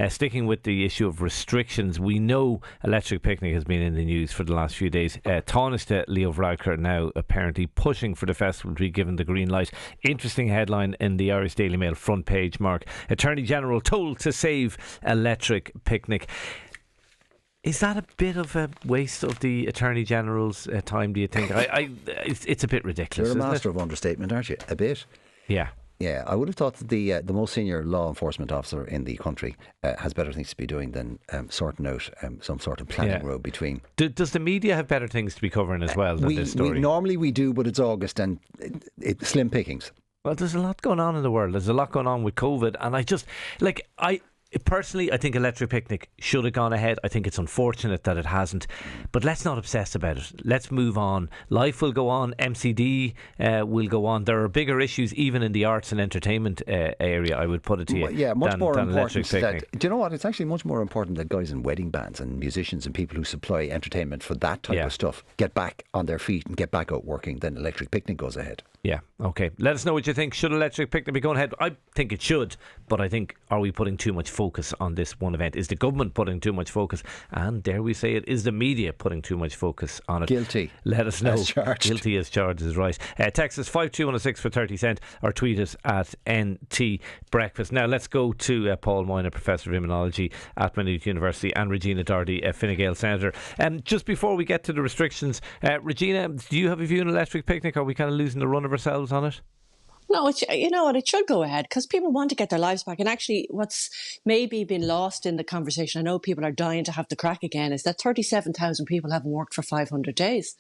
Sticking with the issue of restrictions, we know Electric Picnic has been in the news for the last few days. Tánaiste Leo Varadkar now apparently pushing for the festival to be given the green light. Interesting headline in the Irish Daily Mail front page, Mark. Attorney General told to save Electric Picnic. Is that a bit of a waste of the Attorney General's time, do you think? It's a bit ridiculous. You're a master of understatement, aren't you? A bit. Yeah. Yeah, I would have thought that the most senior law enforcement officer in the country has better things to be doing than sorting out some sort of planning road between. Does the media have better things to be covering as well than this story? Normally we do, but it's August and it's slim pickings. Well, there's a lot going on in the world. There's a lot going on with COVID, and personally, I think Electric Picnic should have gone ahead. I think it's unfortunate that it hasn't. But let's not obsess about it. Let's move on. Life will go on. MCD will go on. There are bigger issues even in the arts and entertainment area, I would put it to you. Yeah, much more than important. Picnic. Do you know what? It's actually much more important that guys in wedding bands and musicians and people who supply entertainment for that type of stuff get back on their feet and get back out working than Electric Picnic goes ahead. Yeah, okay. Let us know what you think. Should Electric Picnic be going ahead? I think it should, but I think, are we putting too much focus on this one event? Is the government putting too much focus? And dare we say it, is the media putting too much focus on it? Guilty. Let us know. As charged. Guilty as charged is right. Text us 52106 for 30 cent or tweet us at NT Breakfast. Now let's go to Paul Moynihan, Professor of Immunology at Maynooth University, and Regina Doherty, Fine Gael Senator. Just before we get to the restrictions, Regina, do you have a view on Electric Picnic? Are we kind of losing the run of ourselves on it? No, you know what, it should go ahead because people want to get their lives back. And actually, what's maybe been lost in the conversation, I know people are dying to have the crack again, is that 37,000 people haven't worked for 500 days.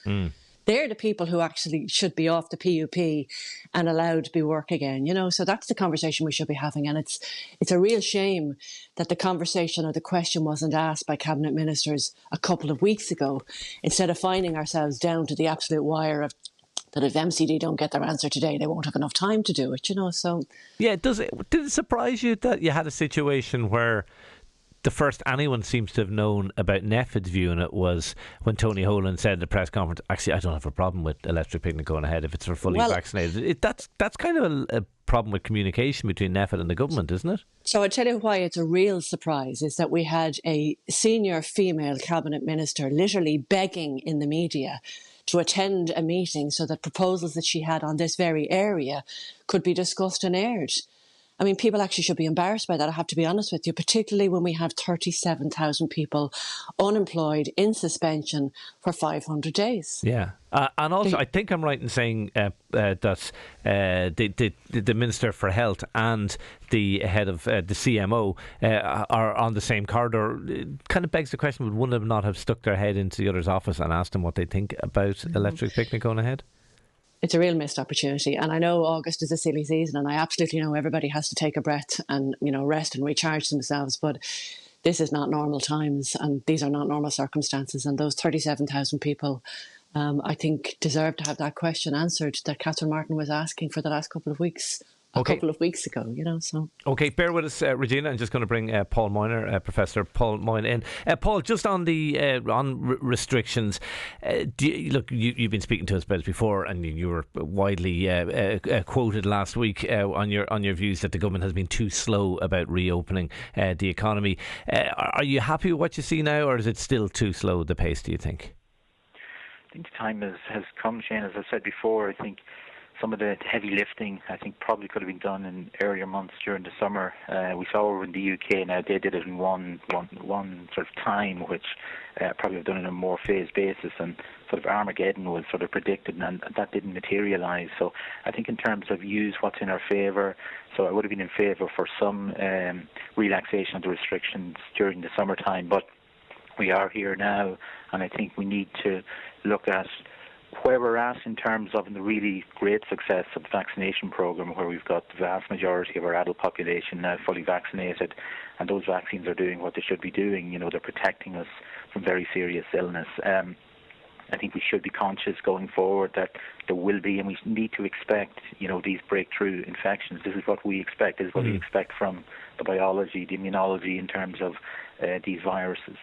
They're the people who actually should be off the PUP and allowed to be work again, you know. So that's the conversation we should be having. And it's a real shame that the conversation or the question wasn't asked by cabinet ministers a couple of weeks ago, instead of finding ourselves down to the absolute wire of that if MCD don't get their answer today, they won't have enough time to do it, you know. So yeah, did it surprise you that you had a situation where the first anyone seems to have known about NPHET's view on it was when Tony Holan said at the press conference, actually, I don't have a problem with Electric Picnic going ahead if it's for fully vaccinated. That's kind of a problem with communication between NPHET and the government, isn't it? So I'll tell you why it's a real surprise is that we had a senior female cabinet minister literally begging in the media to attend a meeting so that proposals that she had on this very area could be discussed and aired. I mean, people actually should be embarrassed by that, I have to be honest with you, particularly when we have 37,000 people unemployed in suspension for 500 days. Yeah. And also, I think I'm right in saying that the Minister for Health and the head of the CMO are on the same corridor. It kind of begs the question, would one of them not have stuck their head into the other's office and asked them what they think about Electric Picnic going ahead? It's a real missed opportunity. And I know August is a silly season and I absolutely know everybody has to take a breath and, you know, rest and recharge themselves. But this is not normal times and these are not normal circumstances. And those 37,000 people, I think, deserve to have that question answered that Catherine Martin was asking for the last couple of weeks. A couple of weeks ago, you know. So okay, bear with us, Regina. I'm just going to bring Paul Moynihan, Professor Paul Moynihan in. Paul, just on the restrictions. You've been speaking to us about it before, and you were widely quoted last week on your views that the government has been too slow about reopening the economy. Are you happy with what you see now, or is it still too slow the pace? Do you think? I think the time has come, Shane. As I said before, I think some of the heavy lifting, I think, probably could have been done in earlier months during the summer. We saw over in the UK now they did it in one sort of time, which probably have done it on a more phased basis, and sort of Armageddon was sort of predicted, and that didn't materialise. So I think in terms of use what's in our favour, so I would have been in favour for some relaxation of the restrictions during the summertime, but we are here now, and I think we need to look at where we're at in terms of the really great success of the vaccination programme, where we've got the vast majority of our adult population now fully vaccinated, and those vaccines are doing what they should be doing. You know, they're protecting us from very serious illness. I think we should be conscious going forward that there will be, and we need to expect, you know, these breakthrough infections. This is what we expect. This is what we expect from the biology, the immunology in terms of these viruses.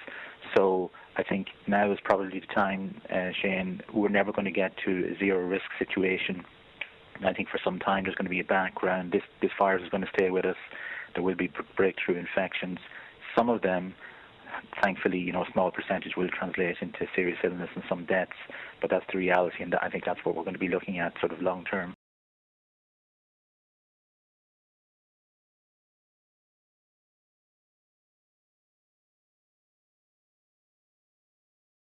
So I think now is probably the time, Shane. We're never going to get to a zero risk situation. And I think for some time there's going to be a background. This virus is going to stay with us. There will be breakthrough infections. some of them, thankfully, a small percentage will translate into serious illness and some deaths, but that's the reality, and I think that's what we're going to be looking at sort of long term.